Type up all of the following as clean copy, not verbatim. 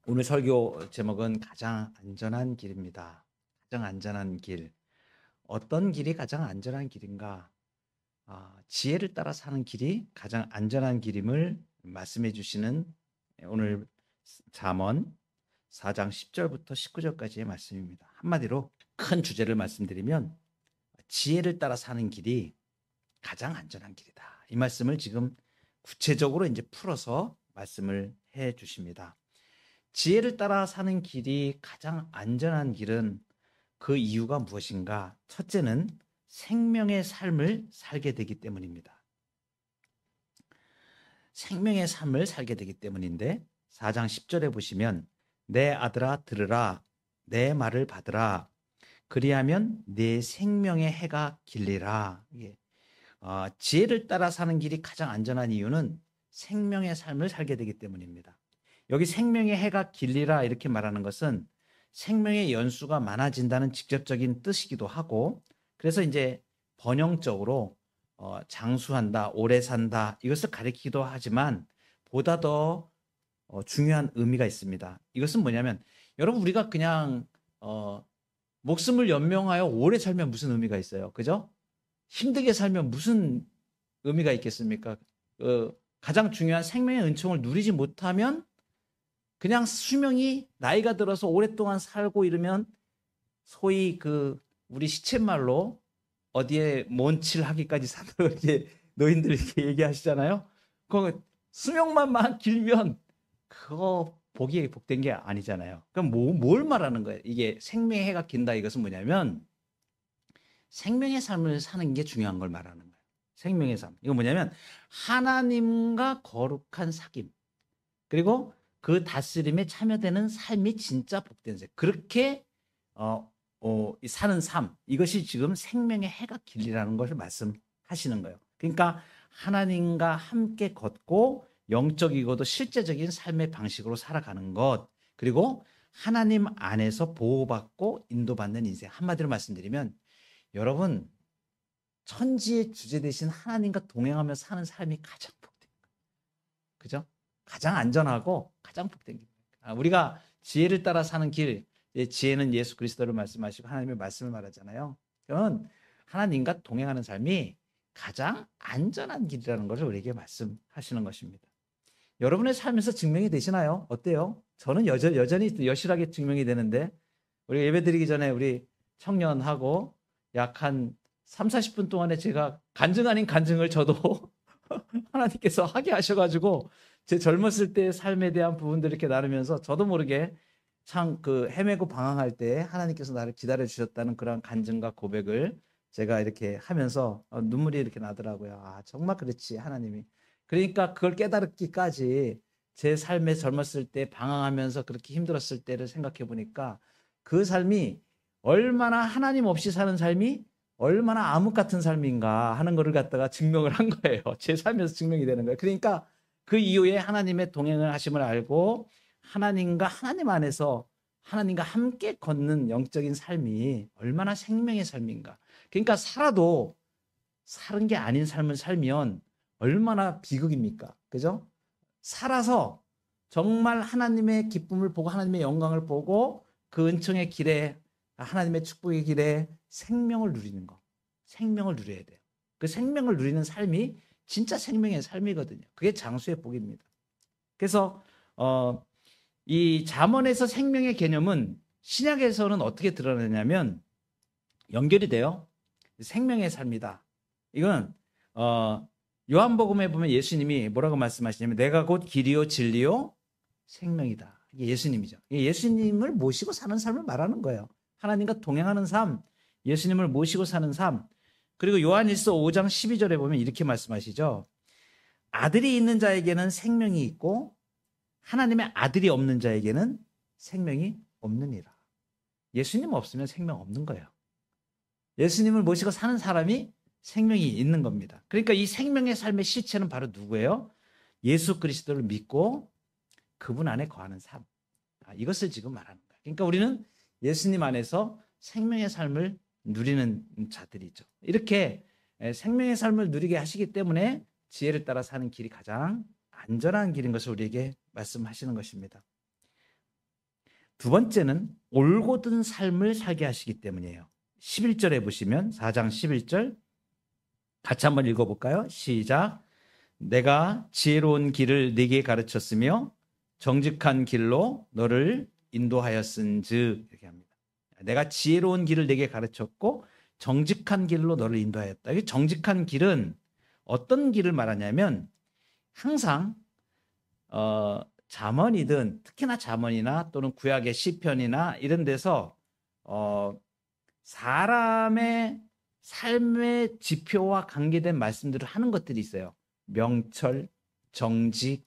오늘 설교 제목은 가장 안전한 길입니다. 가장 안전한 길. 어떤 길이 가장 안전한 길인가? 지혜를 따라 사는 길이 가장 안전한 길임을 말씀해 주시는 오늘 잠언 4장 10절부터 19절까지의 말씀입니다. 한마디로 큰 주제를 말씀드리면 지혜를 따라 사는 길이 가장 안전한 길이다. 이 말씀을 지금 구체적으로 이제 풀어서 말씀을 해 주십니다. 지혜를 따라 사는 길이 가장 안전한 길은 그 이유가 무엇인가? 첫째는 생명의 삶을 살게 되기 때문입니다. 생명의 삶을 살게 되기 때문인데 4장 10절에 보시면 내 아들아 들으라 내 말을 받으라 그리하면 내 생명의 해가 길리라. 지혜를 따라 사는 길이 가장 안전한 이유는 생명의 삶을 살게 되기 때문입니다. 여기 생명의 해가 길리라 이렇게 말하는 것은 생명의 연수가 많아진다는 직접적인 뜻이기도 하고, 그래서 이제 번영적으로 장수한다, 오래 산다 이것을 가리키기도 하지만 보다 더 중요한 의미가 있습니다. 이것은 뭐냐면 여러분 우리가 그냥 목숨을 연명하여 오래 살면 무슨 의미가 있어요? 그죠? 힘들게 살면 무슨 의미가 있겠습니까? 가장 중요한 생명의 은총을 누리지 못하면 그냥 수명이 나이가 들어서 오랫동안 살고 이러면 소위 우리 시쳇말로 어디에 먼칠하기까지 사는 이제 노인들 이렇게 얘기하시잖아요. 그 수명만 길면 그거 복이 복된 게 아니잖아요. 그럼 뭘 말하는 거예요? 이게 생명의 해가 긴다 이것은 뭐냐면 생명의 삶을 사는 게 중요한 걸 말하는 거예요. 생명의 삶. 이거 뭐냐면 하나님과 거룩한 사귐. 그리고 그 다스림에 참여되는 삶이 진짜 복된 삶. 그렇게 사는 삶. 이것이 지금 생명의 해가 길이라는 것을 말씀하시는 거예요. 그러니까 하나님과 함께 걷고 영적이고도 실제적인 삶의 방식으로 살아가는 것. 그리고 하나님 안에서 보호받고 인도받는 인생. 한마디로 말씀드리면 여러분 천지의 주제 되신 하나님과 동행하며 사는 삶이 가장 복된 거예요. 그죠? 가장 안전하고 가장 복된 길. 우리가 지혜를 따라 사는 길, 지혜는 예수 그리스도를 말씀하시고 하나님의 말씀을 말하잖아요. 그러면 하나님과 동행하는 삶이 가장 안전한 길이라는 것을 우리에게 말씀하시는 것입니다. 여러분의 삶에서 증명이 되시나요? 어때요? 저는 여전히 여실하게 증명이 되는데 우리 예배드리기 전에 우리 청년하고 약 한 3, 40분 동안에 제가 간증 아닌 간증을 저도 하나님께서 하게 하셔가지고 제 젊었을 때의 삶에 대한 부분들을 이렇게 나누면서 저도 모르게 참 헤매고 방황할 때 하나님께서 나를 기다려 주셨다는 그런 간증과 고백을 제가 이렇게 하면서 눈물이 이렇게 나더라고요. 정말 그렇지 하나님이. 그러니까 그걸 깨달기까지 제 삶에 젊었을 때 방황하면서 그렇게 힘들었을 때를 생각해 보니까 그 삶이 얼마나 하나님 없이 사는 삶이 얼마나 암흑 같은 삶인가 하는 거를 갖다가 증명을 한 거예요. 제 삶에서 증명이 되는 거예요. 그러니까 그 이후에 하나님의 동행을 하심을 알고 하나님 안에서 하나님과 함께 걷는 영적인 삶이 얼마나 생명의 삶인가. 그러니까 살아도 사는 게 아닌 삶을 살면 얼마나 비극입니까? 그죠? 살아서 정말 하나님의 기쁨을 보고 하나님의 영광을 보고 그 은총의 길에 하나님의 축복의 길에 생명을 누리는 거. 생명을 누려야 돼요. 그 생명을 누리는 삶이 진짜 생명의 삶이거든요. 그게 장수의 복입니다. 그래서 이 잠언에서 생명의 개념은 신약에서는 어떻게 드러내냐면 연결이 돼요. 생명의 삶이다. 이건 요한복음에 보면 예수님이 뭐라고 말씀하시냐면 내가 곧 길이요 진리요 생명이다. 이게 예수님이죠. 예수님을 모시고 사는 삶을 말하는 거예요. 하나님과 동행하는 삶, 예수님을 모시고 사는 삶. 그리고 요한일서 5장 12절에 보면 이렇게 말씀하시죠. 아들이 있는 자에게는 생명이 있고 하나님의 아들이 없는 자에게는 생명이 없느니라. 예수님 없으면 생명 없는 거예요. 예수님을 모시고 사는 사람이 생명이 있는 겁니다. 그러니까 이 생명의 삶의 실체는 바로 누구예요? 예수 그리스도를 믿고 그분 안에 거하는 삶. 이것을 지금 말하는 거예요. 그러니까 우리는 예수님 안에서 생명의 삶을 누리는 자들이죠. 이렇게 생명의 삶을 누리게 하시기 때문에 지혜를 따라 사는 길이 가장 안전한 길인 것을 우리에게 말씀하시는 것입니다. 두 번째는 올곧은 삶을 살게 하시기 때문이에요. 11절에 보시면 4장 11절 같이 한번 읽어볼까요? 시작. 내가 지혜로운 길을 네게 가르쳤으며 정직한 길로 너를 인도하였은즉 이렇게 합니다. 내가 지혜로운 길을 네게 가르쳤고 정직한 길로 너를 인도하였다. 이 정직한 길은 어떤 길을 말하냐면 항상 잠언이든 특히나 잠언이나 또는 구약의 시편이나 이런 데서 사람의 삶의 지표와 관계된 말씀들을 하는 것들이 있어요. 명철, 정직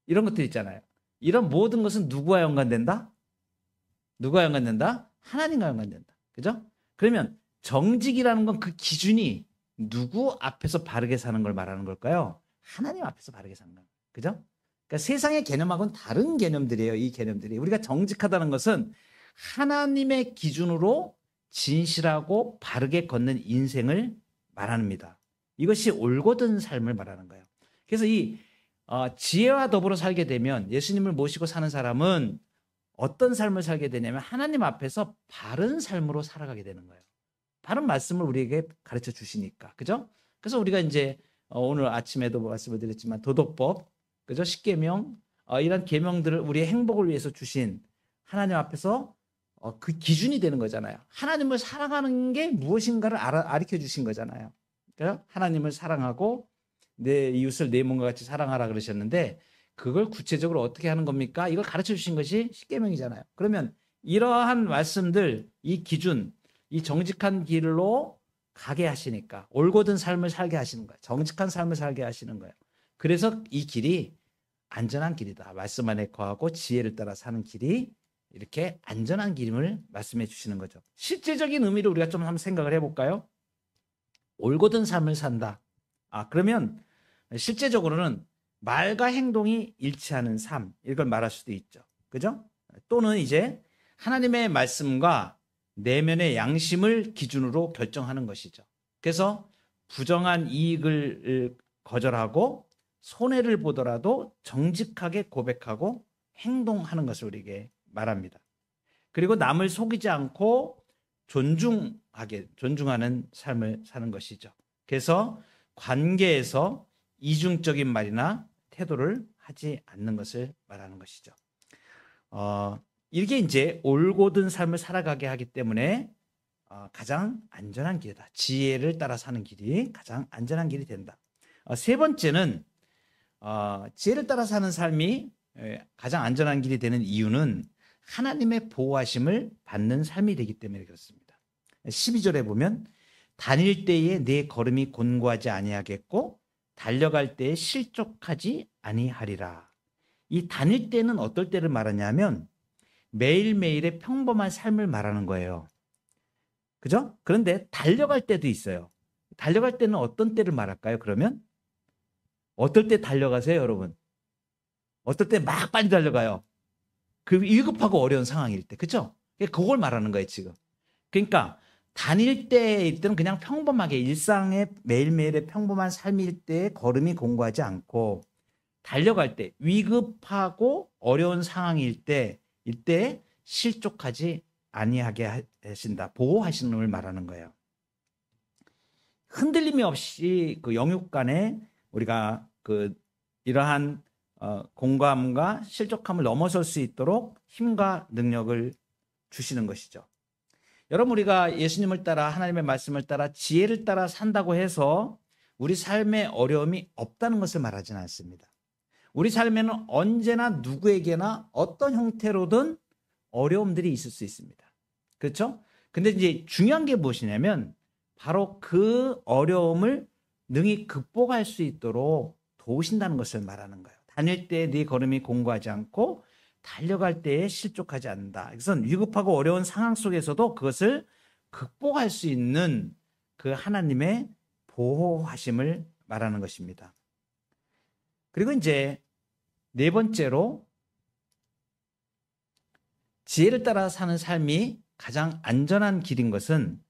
이런 것들 있잖아요. 이런 모든 것은 누구와 연관된다? 누구와 연관된다? 하나님과 연관된다. 그죠? 그러면 정직이라는 건 그 기준이 누구 앞에서 바르게 사는 걸 말하는 걸까요? 하나님 앞에서 바르게 사는 거예요. 그죠? 그러니까 세상의 개념하고는 다른 개념들이에요. 이 개념들이. 우리가 정직하다는 것은 하나님의 기준으로 진실하고 바르게 걷는 인생을 말합니다. 이것이 올곧은 삶을 말하는 거예요. 그래서 이 지혜와 더불어 살게 되면 예수님을 모시고 사는 사람은 어떤 삶을 살게 되냐면 하나님 앞에서 바른 삶으로 살아가게 되는 거예요. 바른 말씀을 우리에게 가르쳐 주시니까. 그죠? 그래서 우리가 이제 오늘 아침에도 말씀을 드렸지만 도덕법, 그죠? 십계명, 이런 계명들을 우리의 행복을 위해서 주신 하나님 앞에서 그 기준이 되는 거잖아요. 하나님을 사랑하는 게 무엇인가를 가르쳐 주신 거잖아요. 그죠? 하나님을 사랑하고 내 이웃을 내 몸과 같이 사랑하라 그러셨는데 그걸 구체적으로 어떻게 하는 겁니까? 이걸 가르쳐 주신 것이 십계명이잖아요. 그러면 이러한 말씀들, 이 기준, 이 정직한 길로 가게 하시니까 올곧은 삶을 살게 하시는 거예요. 정직한 삶을 살게 하시는 거예요. 그래서 이 길이 안전한 길이다. 말씀 안에 거하고 지혜를 따라 사는 길이 이렇게 안전한 길임을 말씀해 주시는 거죠. 실제적인 의미로 우리가 좀 한번 생각을 해볼까요? 올곧은 삶을 산다. 그러면 실제적으로는 말과 행동이 일치하는 삶, 이걸 말할 수도 있죠. 그죠? 또는 이제 하나님의 말씀과 내면의 양심을 기준으로 결정하는 것이죠. 그래서 부정한 이익을 거절하고 손해를 보더라도 정직하게 고백하고 행동하는 것을 우리에게 말합니다. 그리고 남을 속이지 않고 존중하는 삶을 사는 것이죠. 그래서 관계에서 이중적인 말이나 태도를 하지 않는 것을 말하는 것이죠. 이게 이제 올곧은 삶을 살아가게 하기 때문에 가장 안전한 길이다. 지혜를 따라 사는 길이 가장 안전한 길이 된다. 세 번째는 지혜를 따라 사는 삶이 가장 안전한 길이 되는 이유는 하나님의 보호하심을 받는 삶이 되기 때문에 그렇습니다. 12절에 보면 다닐 때에 내 걸음이 곤고하지 아니하겠고 달려갈 때에 실족하지 아니하리라. 이 다닐 때는 어떨 때를 말하냐면 매일매일의 평범한 삶을 말하는 거예요. 그죠? 그런데 달려갈 때도 있어요. 달려갈 때는 어떤 때를 말할까요? 그러면 어떨 때 달려가세요, 여러분? 어떨 때 막 빨리 달려가요. 그 위급하고 어려운 상황일 때, 그죠? 그걸 말하는 거예요, 지금. 그러니까 다닐 때일 때는 그냥 평범하게 일상의 매일매일의 평범한 삶일 때 걸음이 공고하지 않고 달려갈 때 위급하고 어려운 상황일 때 이때 실족하지 아니하게 하신다. 보호하시는 걸 말하는 거예요. 흔들림이 없이 그 영육 간에 우리가 이러한 공감과 실족함을 넘어설 수 있도록 힘과 능력을 주시는 것이죠. 여러분, 우리가 예수님을 따라 하나님의 말씀을 따라 지혜를 따라 산다고 해서 우리 삶에 어려움이 없다는 것을 말하지는 않습니다. 우리 삶에는 언제나 누구에게나 어떤 형태로든 어려움들이 있을 수 있습니다. 그렇죠? 근데 이제 중요한 게 무엇이냐면 바로 그 어려움을 능히 극복할 수 있도록 도우신다는 것을 말하는 거예요. 다닐 때 네 걸음이 공고하지 않고 달려갈 때에 실족하지 않는다. 그래서 위급하고 어려운 상황 속에서도 그것을 극복할 수 있는 그 하나님의 보호하심을 말하는 것입니다. 그리고 이제 네 번째로 지혜를 따라 사는 삶이 가장 안전한 길인 것은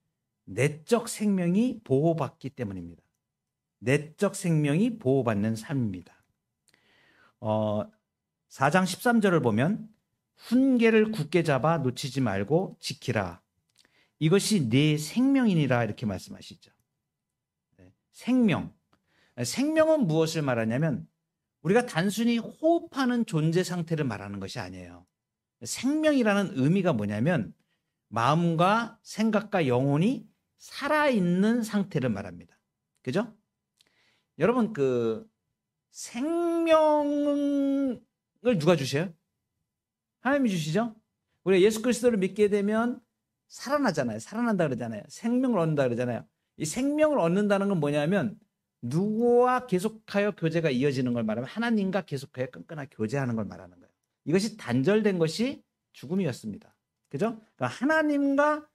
내적 생명이 보호받기 때문입니다. 내적 생명이 보호받는 삶입니다. 4장 13절을 보면 훈계를 굳게 잡아 놓치지 말고 지키라. 이것이 네 생명이니라 이렇게 말씀하시죠. 생명. 생명은 무엇을 말하냐면 우리가 단순히 호흡하는 존재 상태를 말하는 것이 아니에요. 생명이라는 의미가 뭐냐면 마음과 생각과 영혼이 살아있는 상태를 말합니다. 그죠? 여러분 그 생명을 누가 주셔요? 하나님이 주시죠? 우리가 예수 그리스도를 믿게 되면 살아나잖아요. 살아난다 그러잖아요. 생명을 얻는다 그러잖아요. 이 생명을 얻는다는 건 뭐냐면 누구와 계속하여 교제가 이어지는 걸 말하면 하나님과 계속하여 끈끈하게 교제하는 걸 말하는 거예요. 이것이 단절된 것이 죽음이었습니다. 그죠? 그러니까 하나님과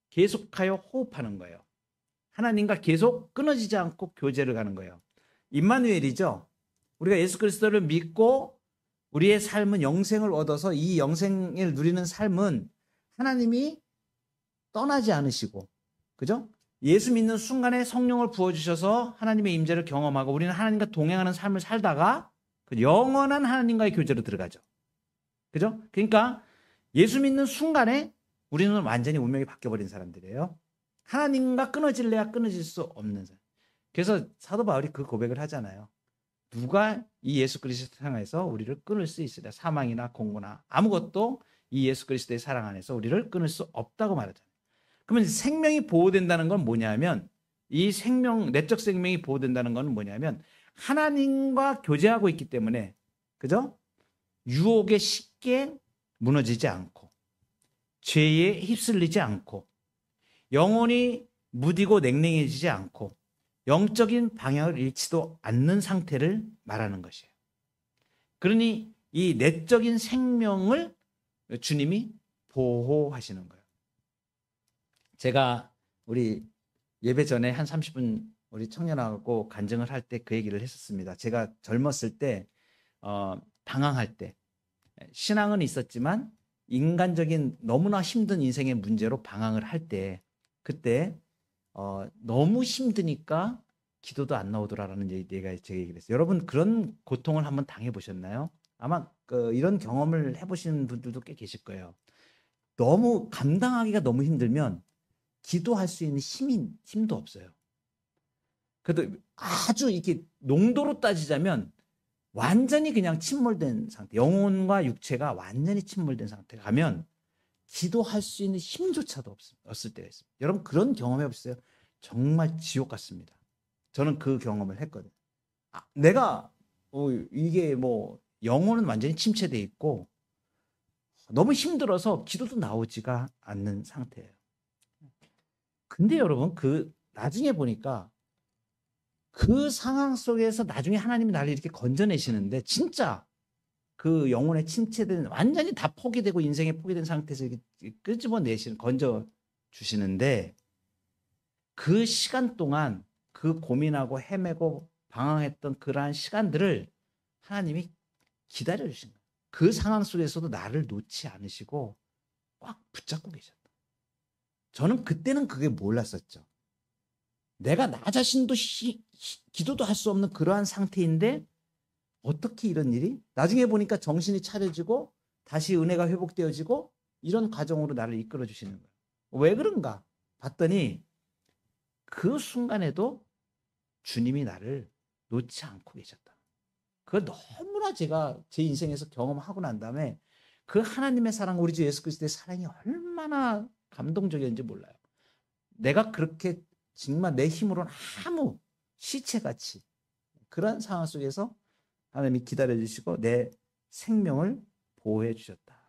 계속하여 호흡하는 거예요. 하나님과 계속 끊어지지 않고 교제를 가는 거예요. 임마누엘이죠. 우리가 예수 그리스도를 믿고 우리의 삶은 영생을 얻어서 이 영생을 누리는 삶은 하나님이 떠나지 않으시고, 그죠? 예수 믿는 순간에 성령을 부어주셔서 하나님의 임재를 경험하고 우리는 하나님과 동행하는 삶을 살다가 그 영원한 하나님과의 교제로 들어가죠. 그죠? 그러니까 예수 믿는 순간에 우리는 완전히 운명이 바뀌어버린 사람들이에요. 하나님과 끊어질래야 끊어질 수 없는 사람. 그래서 사도 바울이 그 고백을 하잖아요. 누가 이 예수 그리스도의 사랑 안에서 우리를 끊을 수 있으랴. 사망이나 공고나 아무것도 이 예수 그리스도의 사랑 안에서 우리를 끊을 수 없다고 말하잖아요. 그러면 생명이 보호된다는 건 뭐냐면 이 생명, 내적 생명이 보호된다는 건 뭐냐면 하나님과 교제하고 있기 때문에, 그죠? 유혹에 쉽게 무너지지 않고 죄에 휩쓸리지 않고 영혼이 무디고 냉랭해지지 않고 영적인 방향을 잃지도 않는 상태를 말하는 것이에요. 그러니 이 내적인 생명을 주님이 보호하시는 거예요. 제가 우리 예배 전에 한 30분 우리 청년하고 간증을 할 때 그 얘기를 했었습니다. 제가 젊었을 때 방황할 때 신앙은 있었지만 인간적인 너무나 힘든 인생의 문제로 방황을 할 때 그때 너무 힘드니까 기도도 안 나오더라라는 얘기가 제가 얘기를 했어요. 여러분 그런 고통을 한번 당해보셨나요? 아마 이런 경험을 해보시는 분들도 꽤 계실 거예요. 너무 감당하기가 너무 힘들면 기도할 수 있는 힘도 없어요. 그래도 아주 이렇게 농도로 따지자면 완전히 그냥 침몰된 상태, 영혼과 육체가 완전히 침몰된 상태에 가면 기도할 수 있는 힘조차도 없을 때가 있습니다. 여러분 그런 경험해 보세요. 정말 지옥 같습니다. 저는 그 경험을 했거든요. 내가 이게 뭐 영혼은 완전히 침체돼 있고 너무 힘들어서 기도도 나오지가 않는 상태예요. 근데 여러분 그 나중에 보니까 그 상황 속에서 나중에 하나님이 나를 이렇게 건져내시는데 진짜 그 영혼에 침체된 완전히 다 포기되고 인생에 포기된 상태에서 이렇게 끄집어내시는 건져 주시는데 그 시간 동안 그 고민하고 헤매고 방황했던 그러한 시간들을 하나님이 기다려 주신 거예요. 그 상황 속에서도 나를 놓지 않으시고 꽉 붙잡고 계셨다. 저는 그때는 그게 몰랐었죠. 내가 나 자신도 기도도 할 수 없는 그러한 상태인데 어떻게 이런 일이? 나중에 보니까 정신이 차려지고 다시 은혜가 회복되어지고 이런 과정으로 나를 이끌어 주시는 거예요. 왜 그런가? 봤더니 그 순간에도 주님이 나를 놓지 않고 계셨다. 그걸 너무나 제가 제 인생에서 경험하고 난 다음에 그 하나님의 사랑, 우리 주 예수 그리스도의 사랑이 얼마나 감동적이었는지 몰라요. 내가 그렇게 정말 내 힘으로는 아무 시체같이 그런 상황 속에서 하나님이 기다려주시고 내 생명을 보호해 주셨다.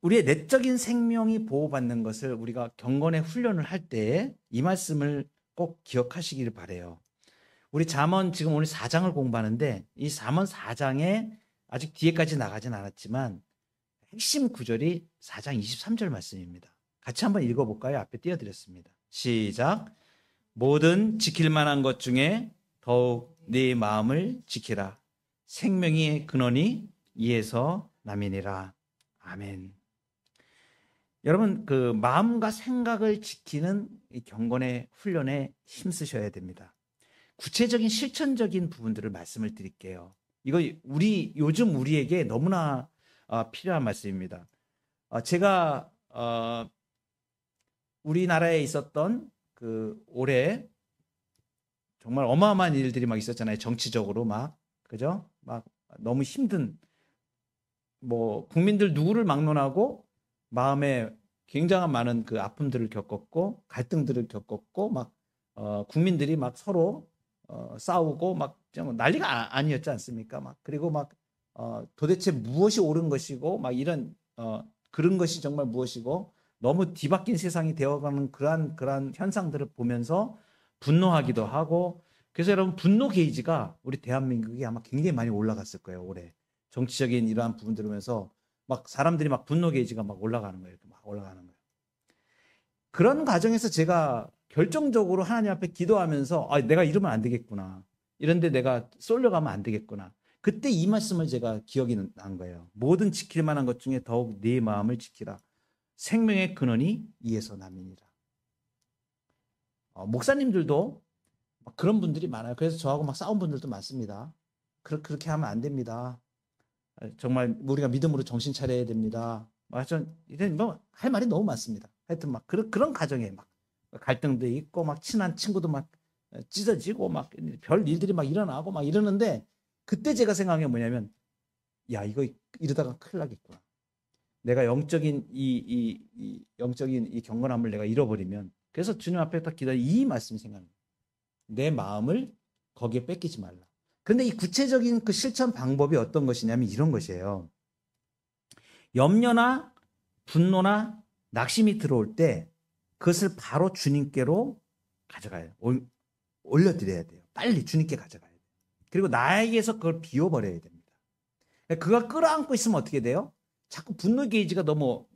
우리의 내적인 생명이 보호받는 것을 우리가 경건의 훈련을 할 때 이 말씀을 꼭 기억하시길 바라요. 우리 잠언 지금 오늘 4장을 공부하는데 이 잠언 4장에 아직 뒤에까지 나가진 않았지만 핵심 구절이 4장 23절 말씀입니다. 같이 한번 읽어볼까요? 앞에 띄워드렸습니다. 시작. 모든 지킬 만한 것 중에 더욱 네 마음을 지키라. 생명의 근원이 이에서 남이니라. 아멘. 여러분 그 마음과 생각을 지키는 이 경건의 훈련에 힘쓰셔야 됩니다. 구체적인 실천적인 부분들을 말씀을 드릴게요. 이거 요즘 우리에게 너무나 필요한 말씀입니다. 제가 우리나라에 있었던 그 올해 정말 어마어마한 일들이 막 있었잖아요. 정치적으로 막 그죠? 막 너무 힘든 뭐 국민들 누구를 막론하고 마음에 굉장한 많은 그 아픔들을 겪었고 갈등들을 겪었고 막 국민들이 막 서로 싸우고 막 난리가 아니었지 않습니까? 막 그리고 막 도대체 무엇이 옳은 것이고 막 이런 그런 것이 정말 무엇이고 너무 뒤바뀐 세상이 되어가는 그러한 현상들을 보면서 분노하기도 하고 그래서 여러분 분노 게이지가 우리 대한민국이 아마 굉장히 많이 올라갔을 거예요 올해 정치적인 이러한 부분들을 보면서 막 사람들이 막 분노 게이지가 막 올라가는 거예요 이렇게 막 올라가는 거예요. 그런 과정에서 제가 결정적으로 하나님 앞에 기도하면서 내가 이러면 안 되겠구나. 이런데 내가 쏠려가면 안 되겠구나. 그때 이 말씀을 제가 기억이 난 거예요. 모든 지킬 만한 것 중에 더욱 네 마음을 지키라. 생명의 근원이 이에서 남이니라. 목사님들도 그런 분들이 많아요. 그래서 저하고 막 싸운 분들도 많습니다. 그렇게 하면 안 됩니다. 정말 우리가 믿음으로 정신 차려야 됩니다. 할 말이 너무 많습니다. 하여튼 막 그런 가정에 막 갈등도 있고 막 친한 친구도 막 찢어지고 막 별 일들이 막 일어나고 막 이러는데 그때 제가 생각한 게 뭐냐면 야 이거 이러다가 큰일 나겠구나. 내가 영적인 영적인 이 경건함을 내가 잃어버리면 그래서 주님 앞에 딱 기다려 이 말씀이 생각납니다. 내 마음을 거기에 뺏기지 말라. 그런데 이 구체적인 그 실천 방법이 어떤 것이냐면 이런 것이에요. 염려나 분노나 낙심이 들어올 때 그것을 바로 주님께로 가져가야 돼요. 올려드려야 돼요. 빨리 주님께 가져가야 돼요. 그리고 나에게서 그걸 비워버려야 됩니다. 그걸 끌어안고 있으면 어떻게 돼요? 자꾸 분노 게이지가 너무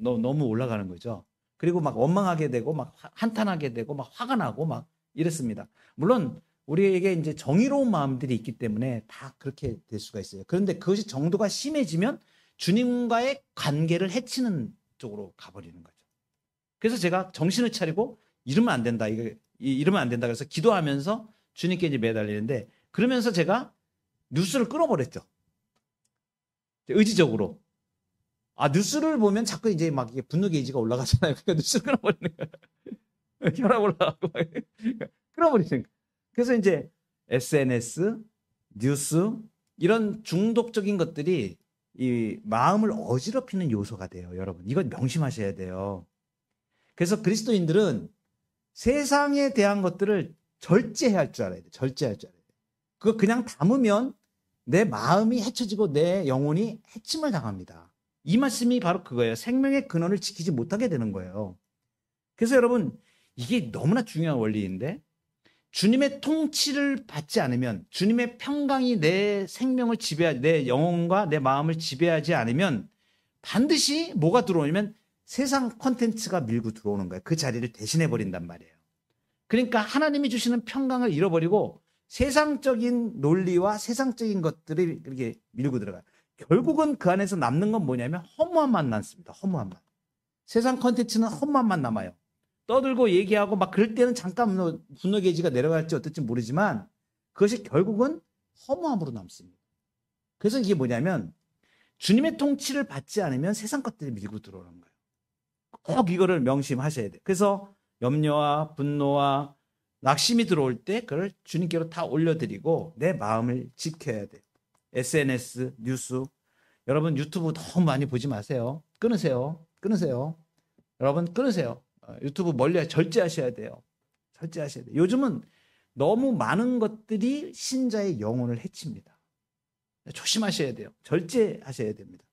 올라가는 거죠. 그리고 막 원망하게 되고 막 한탄하게 되고 막 화가 나고 막 이랬습니다. 물론 우리에게 이제 정의로운 마음들이 있기 때문에 다 그렇게 될 수가 있어요. 그런데 그것이 정도가 심해지면 주님과의 관계를 해치는 쪽으로 가버리는 거죠. 그래서 제가 정신을 차리고 이러면 안 된다. 이러면 안 된다. 그래서 기도하면서 주님께 이제 매달리는데 그러면서 제가 뉴스를 끊어버렸죠. 의지적으로. 뉴스를 보면 자꾸 이제 막 분노 게이지가 올라가잖아요. 그러니까 뉴스를 끊어버리는 거예요. 혈압 올라가고 끊어버리는 거예요. 그래서 이제 SNS, 뉴스 이런 중독적인 것들이 이 마음을 어지럽히는 요소가 돼요. 여러분 이건 명심하셔야 돼요. 그래서 그리스도인들은 세상에 대한 것들을 절제할 줄 알아야 돼요. 절제할 줄 알아야 돼요. 그거 그냥 담으면 내 마음이 해쳐지고 내 영혼이 해침을 당합니다. 이 말씀이 바로 그거예요. 생명의 근원을 지키지 못하게 되는 거예요. 그래서 여러분 이게 너무나 중요한 원리인데 주님의 통치를 받지 않으면 주님의 평강이 내 생명을 지배하지 내 영혼과 내 마음을 지배하지 않으면 반드시 뭐가 들어오냐면 세상 콘텐츠가 밀고 들어오는 거예요. 그 자리를 대신해 버린단 말이에요. 그러니까 하나님이 주시는 평강을 잃어버리고 세상적인 논리와 세상적인 것들이 이렇게 밀고 들어가요. 결국은 그 안에서 남는 건 뭐냐면 허무함만 남습니다. 허무함만. 세상 콘텐츠는 허무함만 남아요. 떠들고 얘기하고 막 그럴 때는 잠깐 분노 게이지가 내려갈지 어떨지 모르지만 그것이 결국은 허무함으로 남습니다. 그래서 이게 뭐냐면 주님의 통치를 받지 않으면 세상 것들이 밀고 들어오는 거예요. 꼭 이거를 명심하셔야 돼요. 그래서 염려와 분노와 낙심이 들어올 때 그걸 주님께로 다 올려드리고 내 마음을 지켜야 돼요. SNS, 뉴스 여러분 유튜브 너무 많이 보지 마세요. 끊으세요. 여러분 끊으세요. 유튜브 멀리 절제하셔야 돼요. 절제하셔야 돼요. 요즘은 너무 많은 것들이 신자의 영혼을 해칩니다. 조심하셔야 돼요. 절제하셔야 됩니다.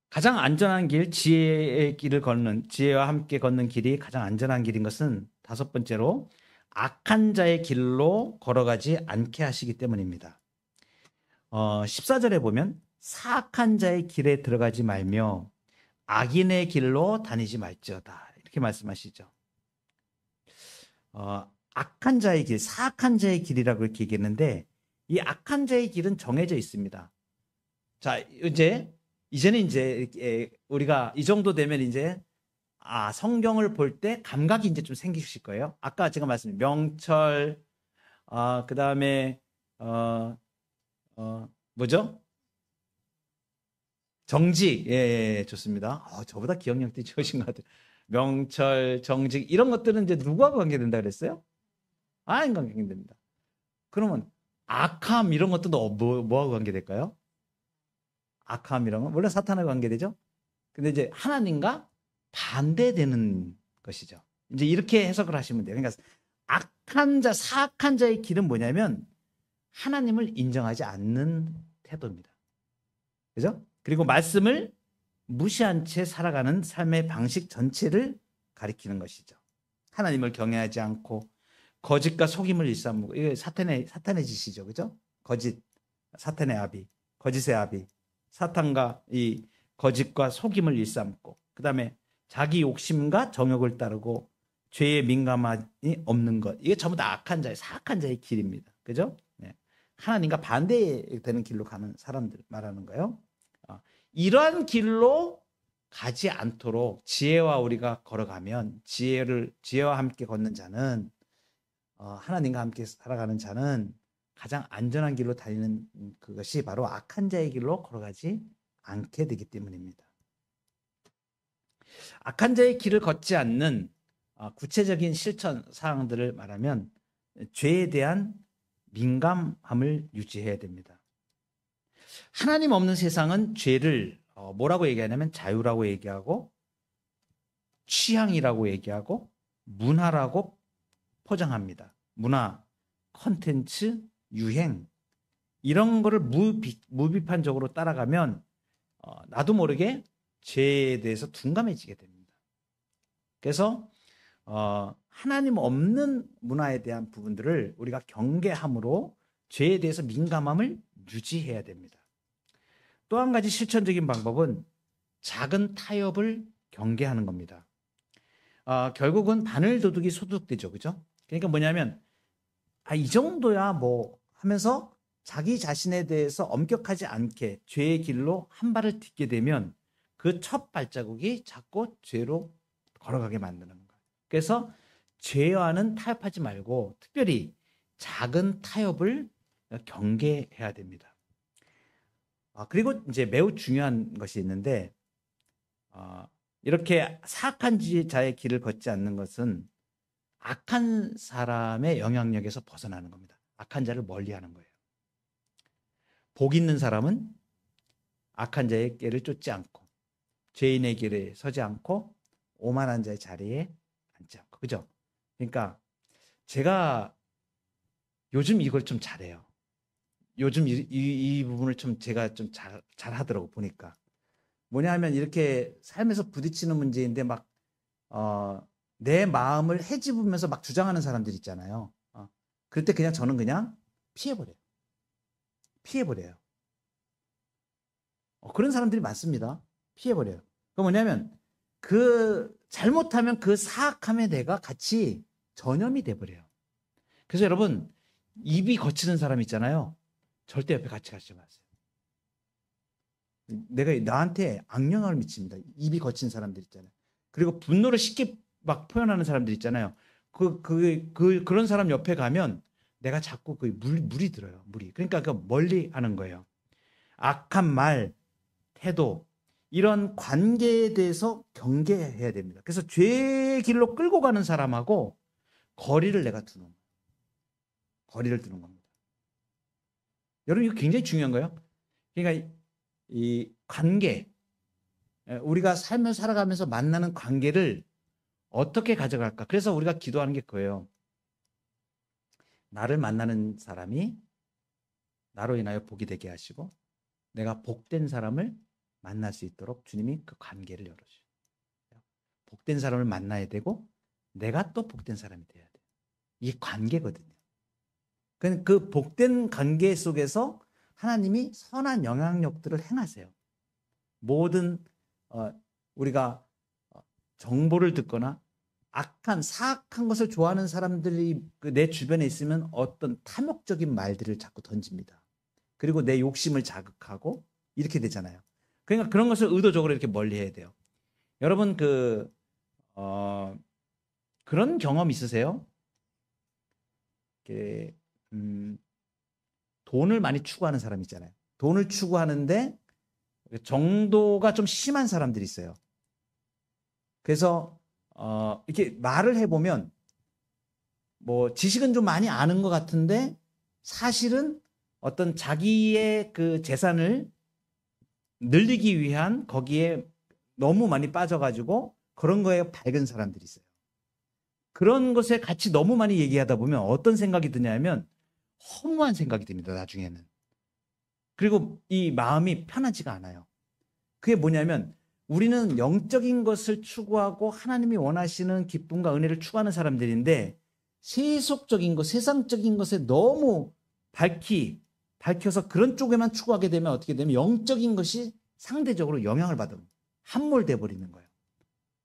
가장 안전한 길, 지혜와 함께 걷는 길이 가장 안전한 길인 것은 다섯 번째로 악한 자의 길로 걸어가지 않게 하시기 때문입니다. 14절에 보면 사악한 자의 길에 들어가지 말며 악인의 길로 다니지 말지어다. 이렇게 말씀하시죠. 악한 자의 길, 사악한 자의 길이라고 이렇게 얘기했는데 이 악한 자의 길은 정해져 있습니다. 자, 이제는 이제 우리가 이 정도 되면 이제 성경을 볼 때 감각이 이제 좀 생기실 거예요. 아까 제가 말씀드린 명철, 그다음에 어, 뭐죠? 정직. 예, 예, 예, 좋습니다. 저보다 기억력도 좋으신 것 같아요. 명철, 정직 이런 것들은 이제 누구하고 관계된다 그랬어요? 인간관계됩니다. 그러면 악함 이런 것도 뭐하고 관계될까요? 악함 이런 건 물론 사탄하고 관계되죠. 근데 이제 하나님과 반대되는 것이죠. 이제 이렇게 해석을 하시면 돼요. 그러니까 악한 자, 사악한 자의 길은 뭐냐면 하나님을 인정하지 않는 태도입니다. 그죠? 그리고 말씀을 무시한 채 살아가는 삶의 방식 전체를 가리키는 것이죠. 하나님을 경외하지 않고 거짓과 속임을 일삼고 이게 사탄의 짓이죠. 그죠? 거짓, 사탄의 아비, 거짓의 아비, 사탄과 이 거짓과 속임을 일삼고 그다음에 자기 욕심과 정욕을 따르고 죄에 민감함이 없는 것. 이게 전부 다 악한 자의 사악한 자의 길입니다. 그죠? 네. 하나님과 반대되는 길로 가는 사람들 말하는 거예요. 이러한 길로 가지 않도록 지혜와 우리가 걸어가면 지혜와 함께 걷는 자는 하나님과 함께 살아가는 자는 가장 안전한 길로 달리는 그것이 바로 악한 자의 길로 걸어가지 않게 되기 때문입니다. 악한 자의 길을 걷지 않는 구체적인 실천 사항들을 말하면 죄에 대한 민감함을 유지해야 됩니다. 하나님 없는 세상은 죄를 뭐라고 얘기하냐면 자유라고 얘기하고 취향이라고 얘기하고 문화라고 포장합니다. 문화, 컨텐츠, 유행 이런 거를 무비판적으로 따라가면 나도 모르게 죄에 대해서 둔감해지게 됩니다. 그래서 하나님 없는 문화에 대한 부분들을 우리가 경계함으로 죄에 대해서 민감함을 유지해야 됩니다. 또 한 가지 실천적인 방법은 작은 타협을 경계하는 겁니다. 결국은 바늘 도둑이 소독되죠. 그죠? 그러니까 뭐냐면 이 정도야 뭐 하면서 자기 자신에 대해서 엄격하지 않게 죄의 길로 한 발을 딛게 되면 그 첫 발자국이 자꾸 죄로 걸어가게 만드는 거예요. 그래서 죄와는 타협하지 말고 특별히 작은 타협을 경계해야 됩니다. 그리고 이제 매우 중요한 것이 있는데 이렇게 사악한 자의 길을 걷지 않는 것은 악한 사람의 영향력에서 벗어나는 겁니다. 악한 자를 멀리하는 거예요. 복 있는 사람은 악한 자의 길을 쫓지 않고 죄인의 길에 서지 않고 오만한 자의 자리에 앉지 않고 그죠? 그러니까 제가 요즘 이걸 좀 잘해요. 요즘 이 부분을 좀 제가 좀 잘하더라고 보니까 뭐냐 하면 이렇게 삶에서 부딪히는 문제인데 막 내 마음을 헤집으면서 막 주장하는 사람들 있잖아요. 그럴 때 그냥 저는 그냥 피해버려요. 그런 사람들이 많습니다. 피해버려요. 그 뭐냐면 잘못하면 그 사악함에 내가 같이 전염이 돼버려요. 그래서 여러분 입이 거치는 사람 있잖아요. 절대 옆에 같이 가지 마세요. 내가 나한테 악영향을 미칩니다. 입이 거친 사람들 있잖아요. 그리고 분노를 쉽게 막 표현하는 사람들 있잖아요. 그런 사람 옆에 가면 내가 자꾸 물이 들어요. 물이. 그러니까 그 멀리 하는 거예요. 악한 말, 태도, 이런 관계에 대해서 경계해야 됩니다. 그래서 죄의 길로 끌고 가는 사람하고 거리를 두는 겁니다. 여러분 이거 굉장히 중요한 거예요. 그러니까 이 관계, 우리가 삶을 살아가면서 만나는 관계를 어떻게 가져갈까? 그래서 우리가 기도하는 게 그거예요. 나를 만나는 사람이 나로 인하여 복이 되게 하시고 내가 복된 사람을 만날 수 있도록 주님이 그 관계를 열어주셔요. 복된 사람을 만나야 되고 내가 또 복된 사람이 돼야 돼요. 이게 관계거든요. 그 복된 관계 속에서 하나님이 선한 영향력들을 행하세요. 모든 우리가 정보를 듣거나 사악한 것을 좋아하는 사람들이 내 주변에 있으면 어떤 탐욕적인 말들을 자꾸 던집니다. 그리고 내 욕심을 자극하고 이렇게 되잖아요. 그러니까 그런 것을 의도적으로 이렇게 멀리해야 돼요. 여러분 그런 경험 있으세요? 돈을 많이 추구하는 사람 있잖아요. 돈을 추구하는데 정도가 좀 심한 사람들이 있어요. 그래서 이렇게 말을 해보면 뭐 지식은 좀 많이 아는 것 같은데 사실은 어떤 자기의 그 재산을 늘리기 위한 거기에 너무 많이 빠져가지고 그런 거에 밝은 사람들이 있어요. 그런 것에 같이 너무 많이 얘기하다 보면 어떤 생각이 드냐면 허무한 생각이 듭니다. 나중에는. 그리고 이 마음이 편하지가 않아요. 그게 뭐냐면 우리는 영적인 것을 추구하고 하나님이 원하시는 기쁨과 은혜를 추구하는 사람들인데 세속적인 것, 세상적인 것에 너무 밝혀서 그런 쪽에만 추구하게 되면 어떻게 되면 영적인 것이 상대적으로 영향을 받은 함몰돼 버리는 거예요.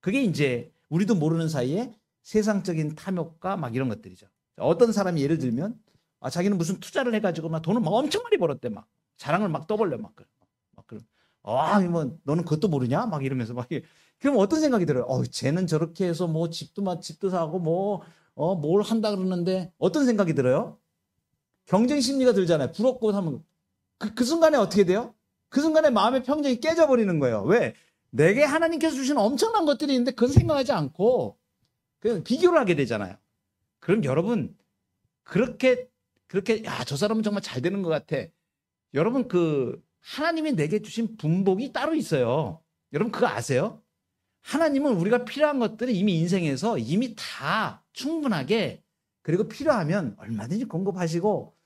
그게 이제 우리도 모르는 사이에 세상적인 탐욕과 막 이런 것들이죠. 어떤 사람이 예를 들면 자기는 무슨 투자를 해가지고 막 돈을 막 엄청 많이 벌었대. 막 자랑을 막 떠벌려 막 그런. 뭐 너는 그것도 모르냐? 막 이러면서 막 그럼 어떤 생각이 들어요? 쟤는 저렇게 해서 뭐 집도 사고 뭘 한다 그러는데 어떤 생각이 들어요? 경쟁 심리가 들잖아요. 부럽고 하면 그 순간에 어떻게 돼요? 그 순간에 마음의 평정이 깨져버리는 거예요. 왜? 내게 하나님께서 주신 엄청난 것들이 있는데 그건 생각하지 않고 그냥 비교를 하게 되잖아요. 그럼 여러분 그렇게 저 사람은 정말 잘 되는 것 같아. 여러분 하나님이 내게 주신 분복이 따로 있어요. 여러분 그거 아세요? 하나님은 우리가 필요한 것들을 이미 인생에서 이미 다 충분하게 그리고 필요하면 얼마든지 공급하시고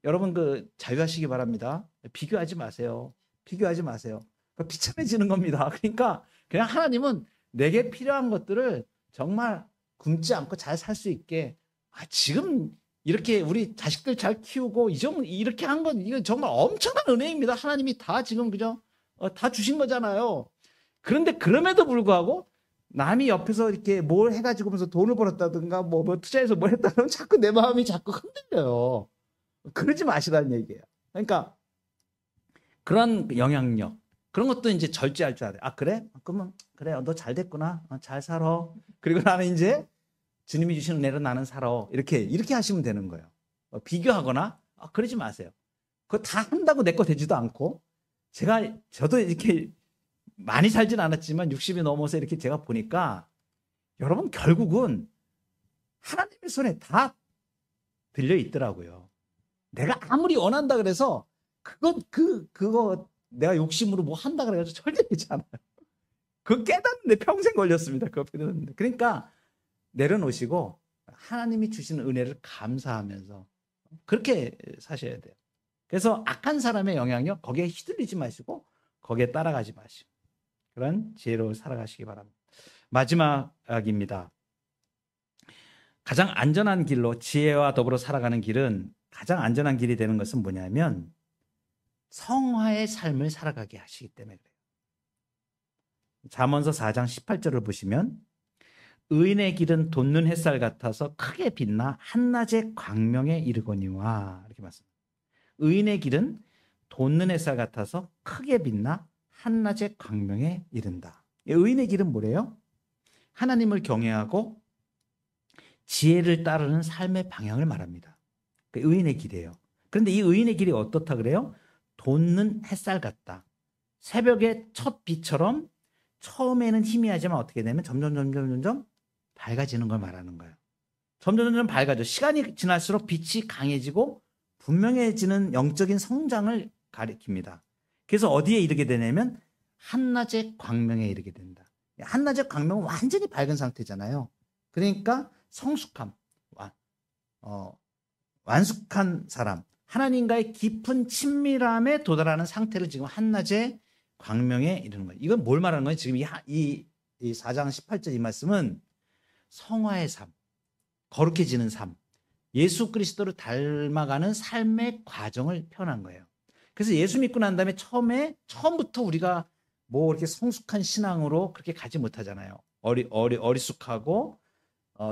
여러분 자유하시기 바랍니다. 비교하지 마세요. 비교하지 마세요. 비참해지는 겁니다. 그러니까 그냥 하나님은 내게 필요한 것들을 정말 굶지 않고 잘 살 수 있게 지금 이렇게 우리 자식들 잘 키우고 이렇게 한 건 이거 정말 엄청난 은혜입니다. 하나님이 다 지금 그죠? 다 주신 거잖아요. 그런데 그럼에도 불구하고 남이 옆에서 이렇게 뭘 해가지고면서 돈을 벌었다든가 뭐 투자해서 뭘 했다 그러면 자꾸 내 마음이 자꾸 흔들려요. 그러지 마시라는 얘기예요. 그러니까 그런 영향력 그런 것도 이제 절제할 줄 알아요. 그래? 그러면 그래 너 잘 됐구나. 잘 살아. 그리고 나는 이제 주님이 주시는 은혜로 나는 살아. 이렇게 하시면 되는 거예요. 비교하거나 그러지 마세요. 그거 다 한다고 내 거 되지도 않고 저도 이렇게 많이 살진 않았지만 60이 넘어서 이렇게 제가 보니까 여러분 결국은 하나님의 손에 다 들려 있더라고요. 내가 아무리 원한다 그래서 그거 내가 욕심으로 뭐 한다 그래가지고 절대 되지 않아요. 그거 깨닫는데 평생 걸렸습니다. 그거 깨닫는데. 그러니까 내려놓으시고 하나님이 주시는 은혜를 감사하면서 그렇게 사셔야 돼요. 그래서 악한 사람의 영향력 거기에 휘둘리지 마시고 거기에 따라가지 마시고 그런 지혜로 살아가시기 바랍니다. 마지막입니다. 가장 안전한 길로 지혜와 더불어 살아가는 길은 가장 안전한 길이 되는 것은 뭐냐면 성화의 삶을 살아가게 하시기 때문에 그래요. 잠언서 4장 18절을 보시면 의인의 길은 돋는 햇살 같아서 크게 빛나 한낮의 광명에 이르거니와 이렇게 말씀합니다. 의인의 길은 돋는 햇살 같아서 크게 빛나 한낮의 광명에 이른다. 의인의 길은 뭐래요? 하나님을 경외하고 지혜를 따르는 삶의 방향을 말합니다. 의인의 길이에요. 그런데 이 의인의 길이 어떻다 그래요? 돋는 햇살 같다. 새벽의 첫 빛처럼 처음에는 희미하지만 어떻게 되면 점점 밝아지는 걸 말하는 거예요. 점점 밝아져. 시간이 지날수록 빛이 강해지고 분명해지는 영적인 성장을 가리킵니다. 그래서 어디에 이르게 되냐면 한낮의 광명에 이르게 된다. 한낮의 광명은 완전히 밝은 상태잖아요. 그러니까 성숙함, 완숙한 사람, 하나님과의 깊은 친밀함에 도달하는 상태를 지금 한낮의 광명에 이르는 거예요. 이건 뭘 말하는 거예요? 지금 이 4장 18절 이 말씀은 성화의 삶, 거룩해지는 삶, 예수 그리스도를 닮아가는 삶의 과정을 표현한 거예요. 그래서 예수 믿고 난 다음에 처음부터 우리가 뭐 이렇게 성숙한 신앙으로 그렇게 가지 못하잖아요. 어리숙하고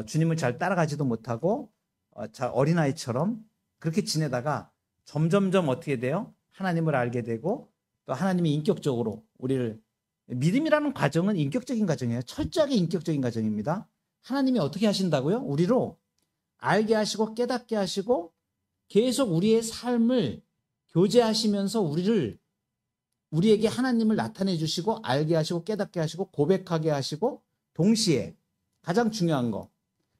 주님을 잘 따라가지도 못하고 어린아이처럼 그렇게 지내다가 점점점 어떻게 돼요? 하나님을 알게 되고 또 하나님이 인격적으로 우리를 믿음이라는 과정은 인격적인 과정이에요. 철저하게 인격적인 과정입니다. 하나님이 어떻게 하신다고요? 우리로 알게 하시고 깨닫게 하시고 계속 우리의 삶을 교제하시면서 우리에게 하나님을 나타내 주시고 알게 하시고 깨닫게 하시고 고백하게 하시고 동시에 가장 중요한 거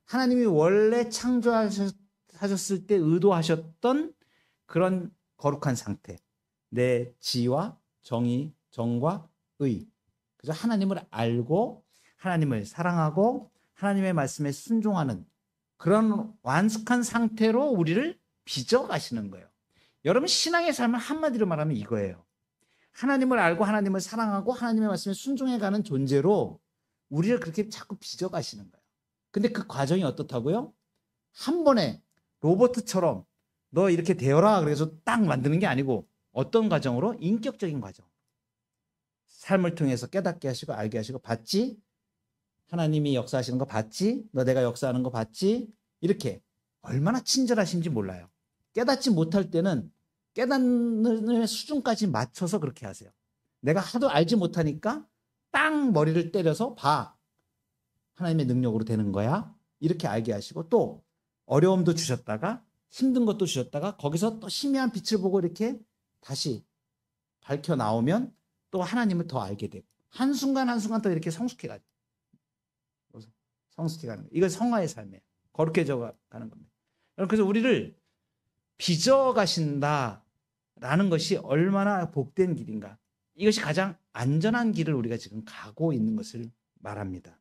하나님이 원래 창조하셨을 때 의도하셨던 그런 거룩한 상태 내 지와 정의, 정과 의 그래서 하나님을 알고 하나님을 사랑하고 하나님의 말씀에 순종하는 그런 완숙한 상태로 우리를 빚어가시는 거예요. 여러분 신앙의 삶은 한마디로 말하면 이거예요. 하나님을 알고 하나님을 사랑하고 하나님의 말씀에 순종해가는 존재로 우리를 그렇게 자꾸 빚어가시는 거예요. 근데 그 과정이 어떻다고요? 한 번에 로봇처럼 너 이렇게 되어라 그래서 딱 만드는 게 아니고 어떤 과정으로? 인격적인 과정. 삶을 통해서 깨닫게 하시고 알게 하시고 봤지? 하나님이 역사하시는 거 봤지? 너 내가 역사하는 거 봤지? 이렇게 얼마나 친절하신지 몰라요. 깨닫지 못할 때는 깨닫는 수준까지 맞춰서 그렇게 하세요. 내가 하도 알지 못하니까 땅 머리를 때려서 봐. 하나님의 능력으로 되는 거야. 이렇게 알게 하시고 또 어려움도 주셨다가 힘든 것도 주셨다가 거기서 또 희미한 빛을 보고 이렇게 다시 밝혀 나오면 또 하나님을 더 알게 되고 한순간 한순간 더 이렇게 성숙해가지고 성숙해가는 거예요. 이건 성화의 삶이에요. 거룩해져 가는 겁니다. 그래서 우리를 빚어가신다라는 것이 얼마나 복된 길인가. 이것이 가장 안전한 길을 우리가 지금 가고 있는 것을 말합니다.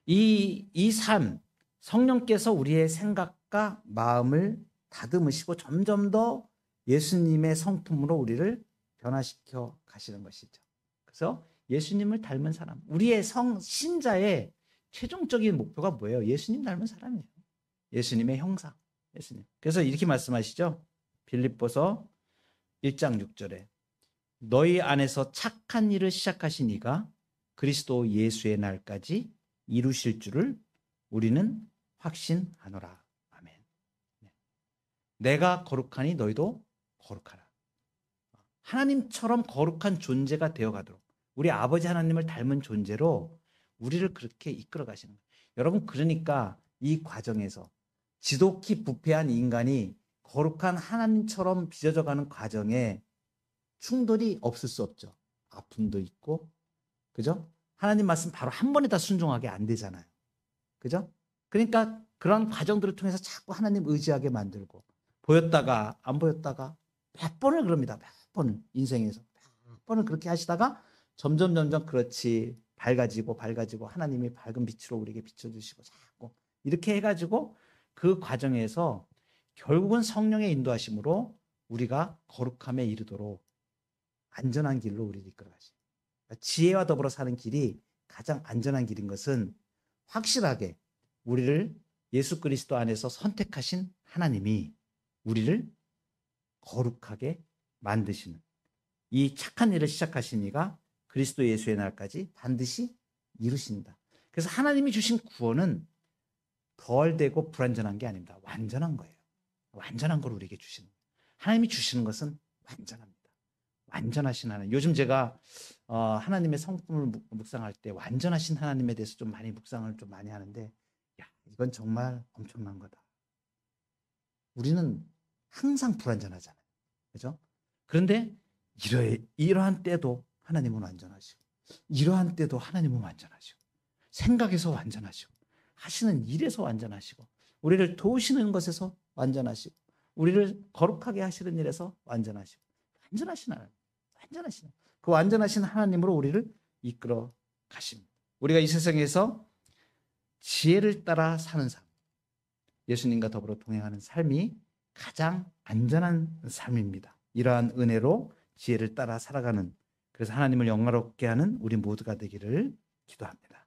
이 삶, 성령께서 우리의 생각과 마음을 다듬으시고 점점 더 예수님의 성품으로 우리를 변화시켜 가시는 것이죠. 그래서 예수님을 닮은 사람, 우리의 신자의 최종적인 목표가 뭐예요? 예수님 닮은 사람이에요. 예수님의 형상. 예수님. 그래서 이렇게 말씀하시죠. 빌립보서 1장 6절에 너희 안에서 착한 일을 시작하신 이가 그리스도 예수의 날까지 이루실 줄을 우리는 확신하노라. 아멘. 내가 거룩하니 너희도 거룩하라. 하나님처럼 거룩한 존재가 되어가도록 우리 아버지 하나님을 닮은 존재로 우리를 그렇게 이끌어 가시는 거예요. 여러분 그러니까 이 과정에서 지독히 부패한 인간이 거룩한 하나님처럼 빚어져가는 과정에 충돌이 없을 수 없죠. 아픔도 있고, 그죠? 하나님 말씀 바로 한 번에 다 순종하게 안 되잖아요. 그죠? 그러니까 그런 과정들을 통해서 자꾸 하나님 의지하게 만들고 보였다가 안 보였다가 몇 번을 그럽니다. 몇 번을 인생에서 몇 번을 그렇게 하시다가 점점 그렇지 밝아지고 하나님이 밝은 빛으로 우리에게 비춰주시고 자꾸 이렇게 해가지고 그 과정에서 결국은 성령의 인도하심으로 우리가 거룩함에 이르도록 안전한 길로 우리를 이끌어가시죠. 지혜와 더불어 사는 길이 가장 안전한 길인 것은 확실하게 우리를 예수 그리스도 안에서 선택하신 하나님이 우리를 거룩하게 만드시는 이 착한 일을 시작하신 이가 그리스도 예수의 날까지 반드시 이루신다. 그래서 하나님이 주신 구원은 덜 되고 불완전한 게 아닙니다. 완전한 거예요. 완전한 걸 우리에게 주시는 거예요. 하나님이 주시는 것은 완전합니다. 완전하신 하나님. 요즘 제가 하나님의 성품을 묵상할 때 완전하신 하나님에 대해서 좀 많이 묵상을 좀 많이 하는데 야, 이건 정말 엄청난 거다. 우리는 항상 불완전하잖아요. 그죠? 그런데 이러한 때도 하나님은 완전하시고 이러한 때도 하나님은 완전하시고 생각에서 완전하시고 하시는 일에서 완전하시고 우리를 도우시는 것에서 완전하시고 우리를 거룩하게 하시는 일에서 완전하시고 완전하신 하나님, 완전하신 그 완전하신 하나님으로 우리를 이끌어 가십니다. 우리가 이 세상에서 지혜를 따라 사는 삶, 예수님과 더불어 동행하는 삶이 가장 안전한 삶입니다. 이러한 은혜로 지혜를 따라 살아가는 그래서 하나님을 영광롭게 하는 우리 모두가 되기를 기도합니다.